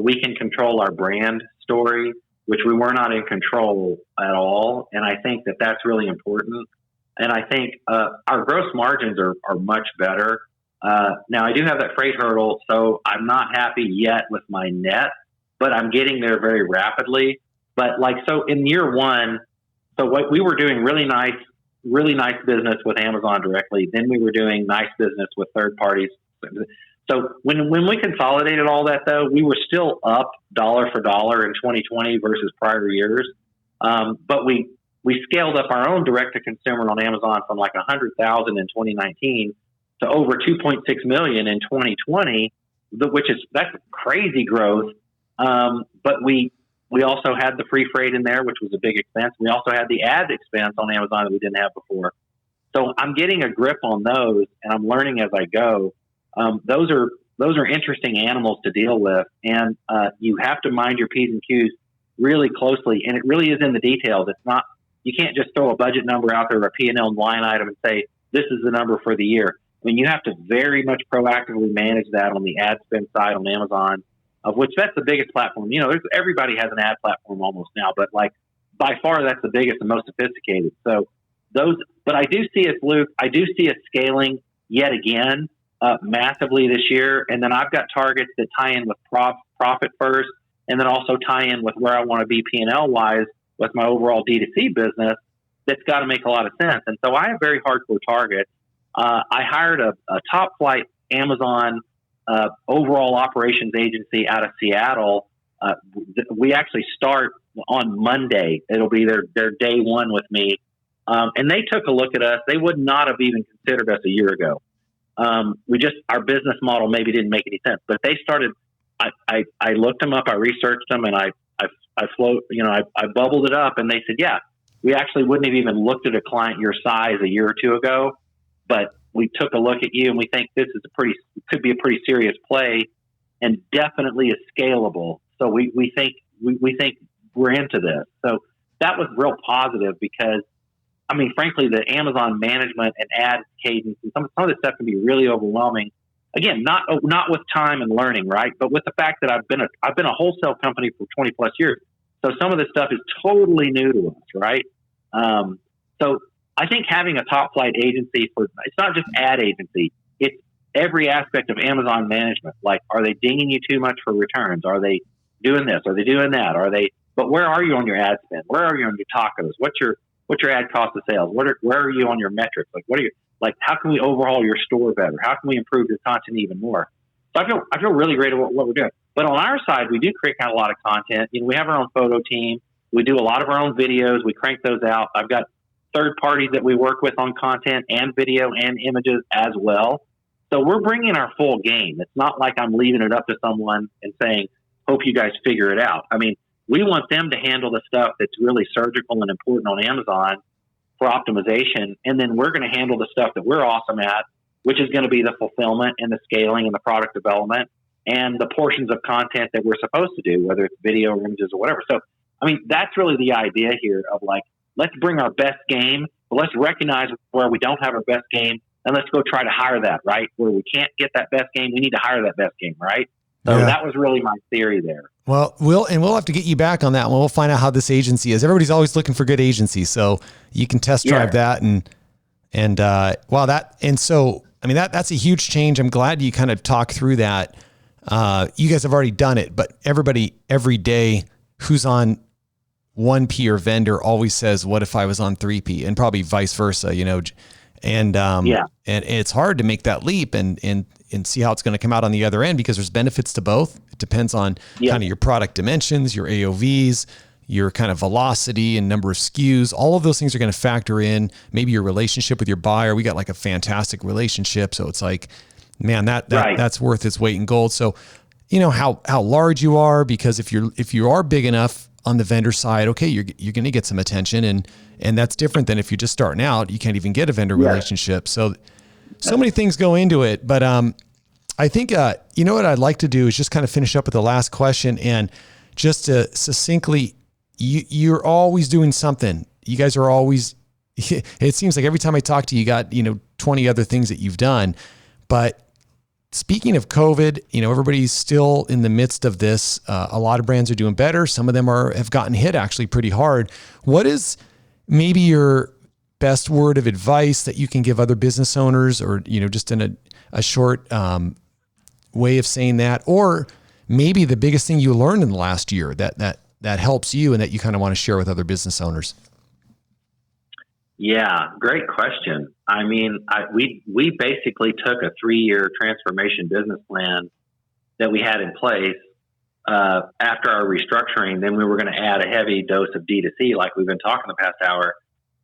we can control our brand story, which we were not in control at all. And I think that that's really important. And I think our gross margins are much better. Now, I do have that freight hurdle, so I'm not happy yet with my net, but I'm getting there very rapidly. But so in year one, so what we were doing really nice business with Amazon directly. Then we were doing nice business with third parties. So when we consolidated all that, though, we were still up dollar for dollar in 2020 versus prior years. But we scaled up our own direct to consumer on Amazon from like 100,000 in 2019 to over 2.6 million in 2020, that's crazy growth. But we also had the free freight in there, which was a big expense. We also had the ad expense on Amazon that we didn't have before. So I'm getting a grip on those, and I'm learning as I go. Those are interesting animals to deal with, and you have to mind your P's and Q's really closely. And it really is in the details. It's not, you can't just throw a budget number out there or a P&L line item and say this is the number for the year. I mean, you have to very much proactively manage that on the ad spend side on Amazon, of which that's the biggest platform. Everybody has an ad platform almost now, but by far that's the biggest and most sophisticated. So but I do see us, Luke, scaling yet again massively this year. And then I've got targets that tie in with profit first, and then also tie in with where I want to be P&L wise with my overall D2C business. That's got to make a lot of sense. And so I have very hardcore targets. I hired a top flight Amazon overall operations agency out of Seattle. We actually start on Monday. It'll be their day one with me. And they took a look at us. They would not have even considered us a year ago. Our business model maybe didn't make any sense, but they started, I looked them up, I researched them, and I bubbled it up, and they said, yeah, we actually wouldn't have even looked at a client your size a year or two ago, but we took a look at you and we think this is could be a pretty serious play and definitely is scalable. So we think we're into this. So that was real positive because, I mean, frankly, the Amazon management and ad cadence and some of this stuff can be really overwhelming. Again, not with time and learning, right? But with the fact that I've been a wholesale company for 20 plus years. So some of this stuff is totally new to us, right? So I think having a top flight agency it's not just ad agency, it's every aspect of Amazon management. Like, are they dinging you too much for returns? Are they doing this? Are they doing that? But where are you on your ad spend? Where are you on your tacos? What's your ad cost of sales? Where are you on your metrics? How can we overhaul your store better? How can we improve your content even more? So I feel really great about what we're doing. But on our side, we do create kind of a lot of content. We have our own photo team. We do a lot of our own videos. We crank those out. I've got third parties that we work with on content and video and images as well. So we're bringing our full game. It's not like I'm leaving it up to someone and saying, hope you guys figure it out. I mean, we want them to handle the stuff that's really surgical and important on Amazon for optimization. And then we're going to handle the stuff that we're awesome at, which is going to be the fulfillment and the scaling and the product development. and the portions of content that we're supposed to do, whether it's video or images or whatever. So, I mean, that's really the idea here of like, let's bring our best game, but let's recognize where we don't have our best game, and let's go try to hire that, right? Where we can't get that best game, we need to hire that best game, right? So that was really my theory there. Well, we'll have to get you back on that one. We'll find out how this agency is. Everybody's always looking for good agencies, so you can test drive that so I mean that's a huge change. I'm glad you kind of talked through that. You guys have already done it, but everybody every day who's on 1P or vendor always says, "What if I was on 3P?" and probably vice versa, you know. And it's hard to make that leap and see how it's going to come out on the other end, because there's benefits to both. It depends on kind of your product dimensions, your AOVs, your kind of velocity and number of SKUs. All of those things are going to factor in. Maybe your relationship with your buyer. We got like a fantastic relationship. So it's like, man, that's worth its weight in gold. So, you know, how large you are, because if you are big enough on the vendor side, okay, you're going to get some attention, and that's different than if you're just starting out. You can't even get a vendor relationship. So many things go into it, but I think you know what I'd like to do is just kind of finish up with the last question, and just to succinctly, you're always doing something. You guys are always. It seems like every time I talk to you, you got 20 other things that you've done, but. Speaking of COVID, everybody's still in the midst of this. A lot of brands are doing better. Some of them have gotten hit actually pretty hard. What is maybe your best word of advice that you can give other business owners, or, just in a short way of saying that, or maybe the biggest thing you learned in the last year that helps you and that you kind of want to share with other business owners? Yeah, great question. I mean, we basically took a 3-year transformation business plan that we had in place after our restructuring. Then we were going to add a heavy dose of D2C, like we've been talking the past hour.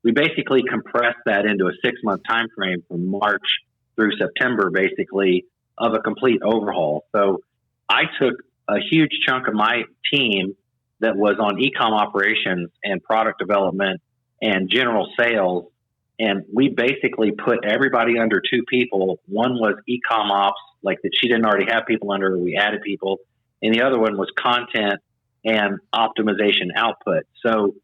We basically compressed that into a 6-month time frame from March through September, basically, of a complete overhaul. So I took a huge chunk of my team that was on e-com operations and product development and general sales, and we basically put everybody under 2 people. One was e-com ops, like that she didn't already have people under, we added people, and the other one was content and optimization output. So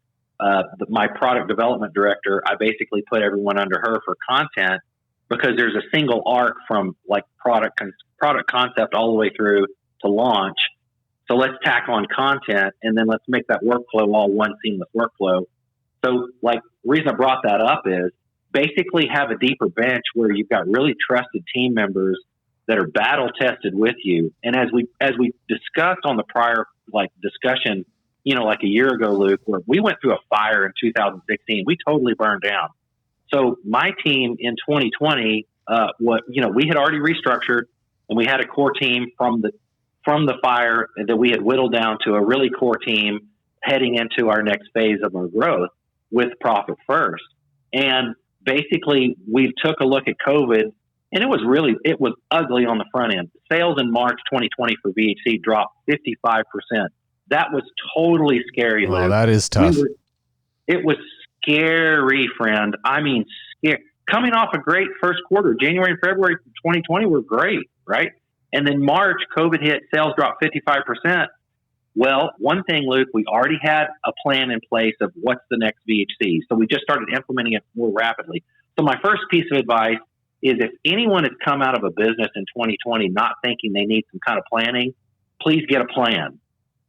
my product development director, I basically put everyone under her for content, because there's a single arc from like product concept all the way through to launch. So let's tack on content, and then let's make that workflow all one seamless workflow. So, like, the reason I brought that up is basically have a deeper bench where you've got really trusted team members that are battle tested with you. And as we discussed on the prior discussion, like a year ago, Luke, where we went through a fire in 2016, we totally burned down. So my team in 2020, we had already restructured, and we had a core team from the fire that we had whittled down to a really core team heading into our next phase of our growth with profit first. And basically we took a look at COVID, and it was ugly on the front end. Sales in March 2020 for VHC dropped 55%. That was totally scary. Well, that is tough. It was scary, friend. I mean, scary. Coming off a great first quarter, January and February 2020 were great, right? And then March, COVID hit, sales dropped 55%. Well, one thing, Luke, we already had a plan in place of what's the next VHC. So we just started implementing it more rapidly. So my first piece of advice is, if anyone has come out of a business in 2020 not thinking they need some kind of planning, please get a plan.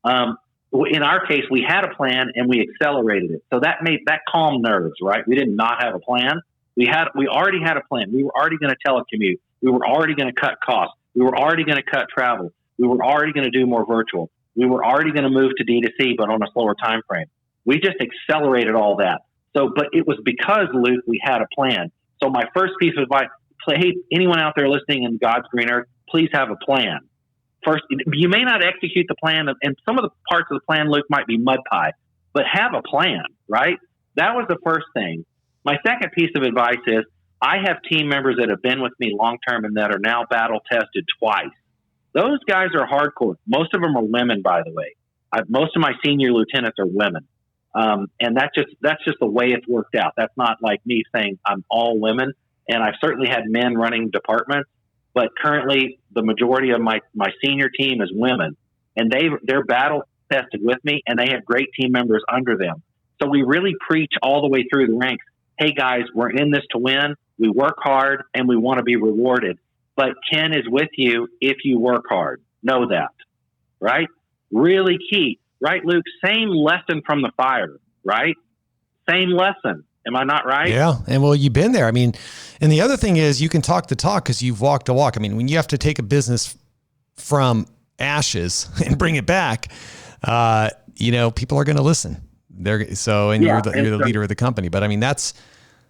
In our case, we had a plan and we accelerated it. So that calmed nerves, right? We did not have a plan. We already had a plan. We were already going to telecommute. We were already going to cut costs. We were already going to cut travel. We were already going to do more virtual. We were already going to move to D2C, but on a slower time frame. We just accelerated all that. So, but it was because, Luke, we had a plan. So my first piece of advice, hey, anyone out there listening in God's green earth, please have a plan. First, you may not execute the plan, and some of the parts of the plan, Luke, might be mud pie, but have a plan, right? That was the first thing. My second piece of advice is, I have team members that have been with me long-term and that are now battle tested twice. Those guys are hardcore. Most of them are women, by the way. Most of my senior lieutenants are women. And that's just the way it's worked out. That's not like me saying I'm all women. And I've certainly had men running departments, but currently the majority of my senior team is women, and they're battle tested with me, and they have great team members under them. So we really preach all the way through the ranks. Hey guys, we're in this to win. We work hard and we want to be rewarded. But Ken is with you if you work hard. Know that, right? Really key, right, Luke? Same lesson from the fire, right? Same lesson. Am I not right? Yeah. And well, you've been there. I mean, and the other thing is you can talk the talk because you've walked the walk. I mean, when you have to take a business from ashes and bring it back, people are going to listen. You're the leader of the company. But I mean, that's,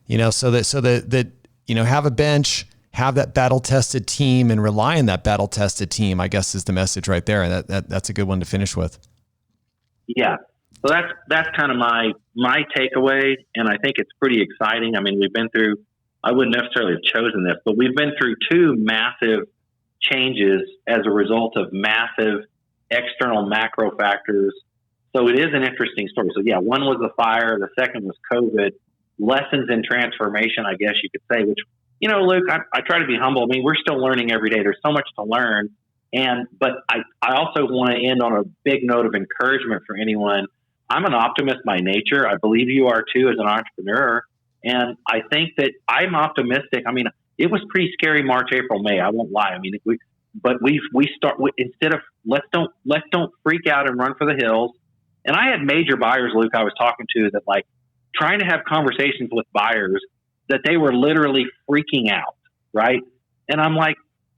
so that have a bench, have that battle tested team, and rely on that battle tested team, I guess, is the message right there. And that's a good one to finish with. Yeah. So that's kind of my takeaway. And I think it's pretty exciting. I mean, we've been through, I wouldn't necessarily have chosen this, but we've been through two massive changes as a result of massive external macro factors. So it is an interesting story. So yeah, one was the fire. The second was COVID. Lessons in transformation, I guess you could say, which, Luke, I try to be humble. I mean, we're still learning every day. There's so much to learn. But I also want to end on a big note of encouragement for anyone. I'm an optimist by nature. I believe you are too as an entrepreneur. And I think that I'm optimistic. I mean, it was pretty scary March, April, May. I won't lie. I mean, instead of let's don't freak out and run for the hills. And I had major buyers, Luke, I was talking to that like trying to have conversations with buyers that they were literally freaking out. Right. And I'm like,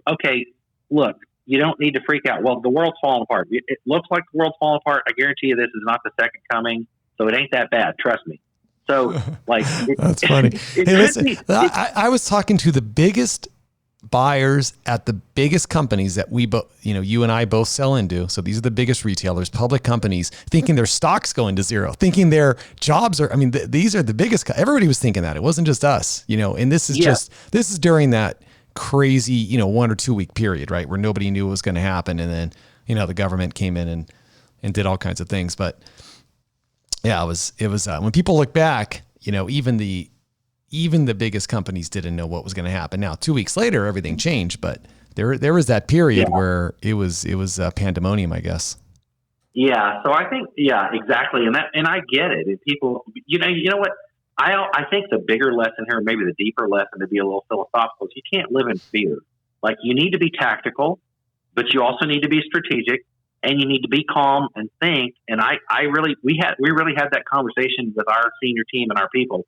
okay, look, you don't need to freak out. Well, the world's falling apart. It looks like the world's falling apart. I guarantee you this is not the second coming. So it ain't that bad. Trust me. So like, that's funny. Hey, listen, I was talking to the biggest buyers at the biggest companies that we both, you and I both sell into. So these are the biggest retailers, public companies, thinking their stock's going to zero, thinking their jobs are, these are the biggest, everybody was thinking that. It wasn't just us, and this is this is during that crazy, 1 or 2 week period, right? Where nobody knew what was going to happen. And then, the government came in and did all kinds of things. But yeah, it was when people look back, even the biggest companies didn't know what was going to happen. Now, 2 weeks later, everything changed, but there was that period where it was pandemonium, I guess. Yeah. So I think, exactly. And I get it. And people, you know what? I think the bigger lesson here, maybe the deeper lesson to be a little philosophical, is you can't live in fear. Like you need to be tactical, but you also need to be strategic, and you need to be calm and think. And we really had that conversation with our senior team and our people.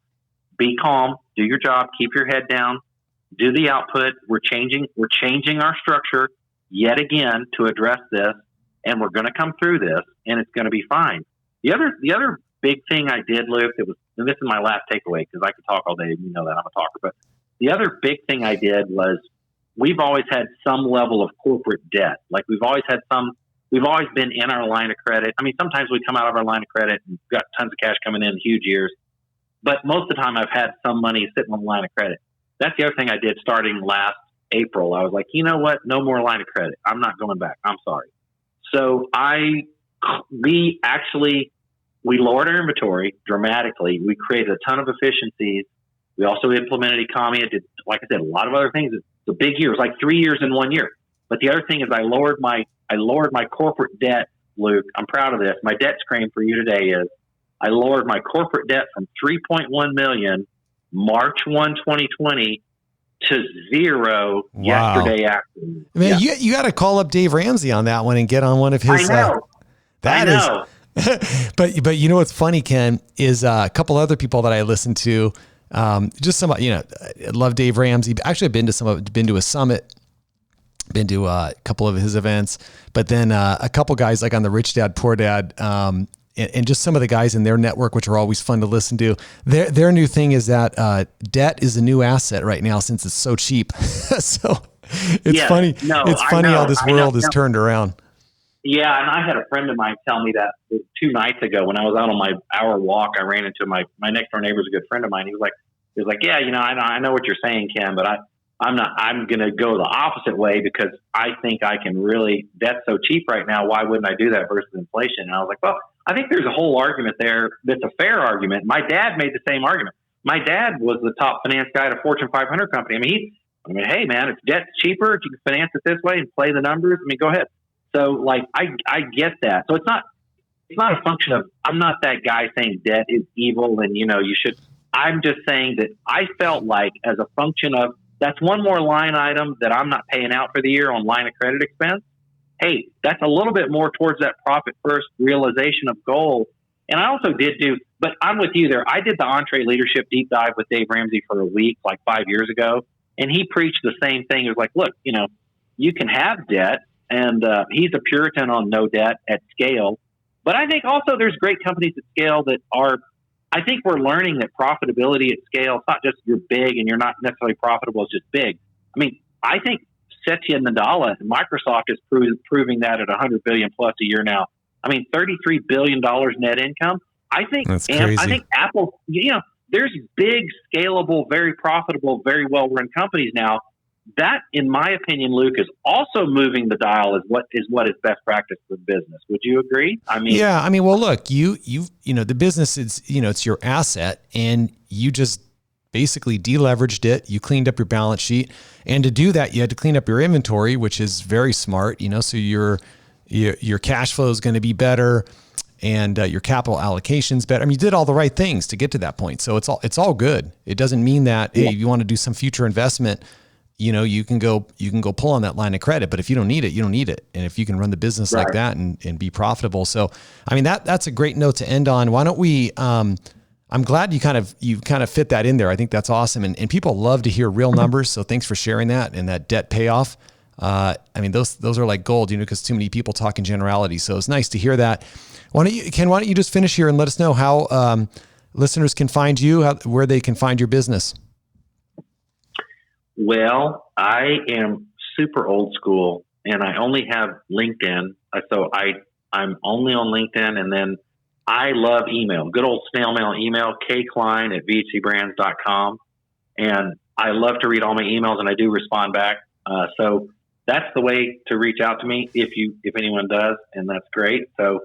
Be calm, do your job, keep your head down, do the output. We're changing our structure yet again to address this, and we're going to come through this, and it's going to be fine. The other big thing I did, Luke, and this is my last takeaway because I could talk all day. You know that I'm a talker. But the other big thing I did was we've always had some level of corporate debt. Like we've always been in our line of credit. I mean, sometimes we come out of our line of credit and got tons of cash coming in huge years. But most of the time I've had some money sitting on the line of credit. That's the other thing I did starting last April. I was like, you know what? No more line of credit. I'm not going back. I'm sorry. So we lowered our inventory dramatically. We created a ton of efficiencies. We also implemented economy. It did, like I said, a lot of other things. It's a big year. It was like 3 years in 1 year. But the other thing is I lowered my corporate debt, Luke. I'm proud of this. My debt screen for you today is I lowered my corporate debt from $3.1 million March 1, 2020 to zero yesterday afternoon. Man, you got to call up Dave Ramsey on that one and get on one of his. I know. But you know what's funny, Ken, is a couple other people that I listen to. Just some, I love Dave Ramsey. Actually, I've been to a summit, been to a couple of his events, but then a couple guys like on the Rich Dad Poor Dad, and just some of the guys in their network, which are always fun to listen to. Their new thing is that debt is a new asset right now since it's so cheap. So it's funny. It's funny how this world is turned around. Yeah, and I had a friend of mine tell me that 2 nights ago when I was out on my hour walk. I ran into my next door neighbor's a good friend of mine. He was like, yeah, I know what you're saying, Ken, but I'm not. I'm going to go the opposite way because I think I can really. Debt's so cheap right now. Why wouldn't I do that versus inflation? And I was like, well, I think there's a whole argument there that's a fair argument. My dad made the same argument. My dad was the top finance guy at a Fortune 500 company. I mean, I mean, hey man, if debt's cheaper, if you can finance it this way and play the numbers, I mean, go ahead. So like, I get that. So it's not a function of, I'm not that guy saying debt is evil and, you should, I'm just saying that I felt like as a function of, that's one more line item that I'm not paying out for the year on line of credit expense. Hey, that's a little bit more towards that profit first realization of goal. And I also but I'm with you there. I did the Entree Leadership Deep Dive with Dave Ramsey for a week, like 5 years ago. And he preached the same thing. It was like, look, you can have debt, and he's a Puritan on no debt at scale. But I think also there's great companies at scale that are, I think we're learning that profitability at scale, it's not just you're big and you're not necessarily profitable, it's just big. I mean, I think Satya Nadella and Microsoft is proving that at $100 billion plus a year now. I mean, $33 billion net income. I think Apple, there's big, scalable, very profitable, very well-run companies now. That, in my opinion, Luke, is also moving the dial is what is best practice for business. Would you agree? Well, look, you the business is, it's your asset, and you just basically deleveraged it. You cleaned up your balance sheet, and to do that, you had to clean up your inventory, which is very smart. So your cash flow is going to be better, and your capital allocation's better. I mean, you did all the right things to get to that point. So it's all good. It doesn't mean that hey, you want to do some future investment, you can go pull on that line of credit, but if you don't need it, you don't need it. And if you can run the business like that and be profitable. So, I mean, that's a great note to end on. Why don't we, I'm glad you kind of fit that in there. I think that's awesome. And people love to hear real numbers. So thanks for sharing that and that debt payoff. I mean, those are like gold, because too many people talk in generalities. So it's nice to hear that. Ken, why don't you just finish here and let us know how, listeners can find you, where they can find your business. Well, I am super old school, and I only have LinkedIn. So I'm only on LinkedIn, and then I love email, good old snail mail email, KKline@VHCBrands.com. And I love to read all my emails, and I do respond back. So that's the way to reach out to me if anyone does, and that's great. So,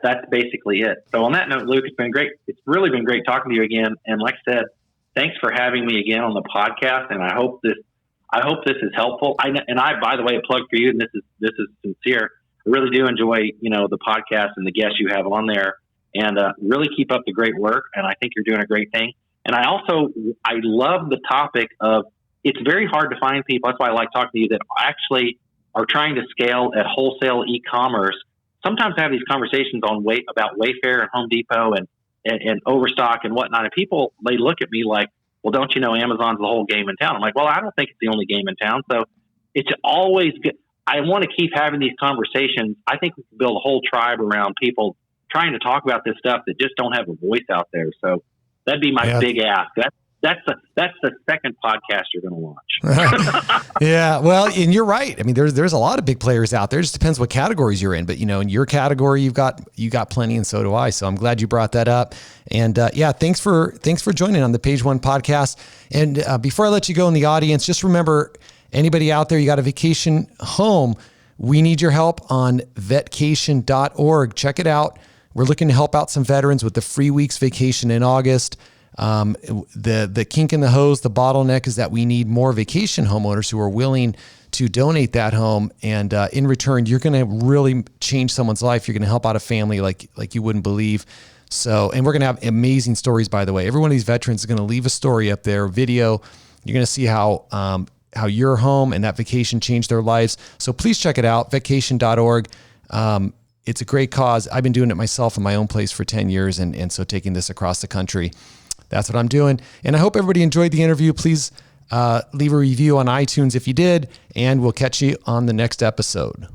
that's basically it. So on that note, Luke, it's been great. It's really been great talking to you again. And like I said, thanks for having me again on the podcast, and I hope this is helpful. By the way, a plug for you, and this is sincere. I really do enjoy, the podcast and the guests you have on there, and really keep up the great work. And I think you're doing a great thing. And I love the topic of, it's very hard to find people. That's why I like talking to you that actually are trying to scale at wholesale e-commerce. Sometimes I have these conversations about Wayfair and Home Depot and Overstock and whatnot. And people, they look at me like, well, don't you know Amazon's the whole game in town? I'm like, well, I don't think it's the only game in town. So it's always good. I want to keep having these conversations. I think we can build a whole tribe around people trying to talk about this stuff that just don't have a voice out there. So that'd be my big ask. That's the second podcast you're going to launch. Yeah. Well, and you're right. I mean, there's a lot of big players out there. It just depends what categories you're in, but in your category, you got plenty, and so do I. So I'm glad you brought that up. And thanks for joining on the Page One podcast. And before I let you go in the audience, just remember, anybody out there, you got a vacation home, we need your help on vetcation.org. Check it out. We're looking to help out some veterans with the free week's vacation in August. The kink in the hose, the bottleneck is that we need more vacation homeowners who are willing to donate that home. And in return, you're going to really change someone's life. You're going to help out a family like you wouldn't believe. So, and we're going to have amazing stories, by the way. Every one of these veterans is going to leave a story up there, video. You're going to see how your home and that vacation changed their lives. So please check it out, vetcation.org. It's a great cause. I've been doing it myself in my own place for 10 years. And so taking this across the country, that's what I'm doing. And I hope everybody enjoyed the interview. Please leave a review on iTunes if you did, and we'll catch you on the next episode.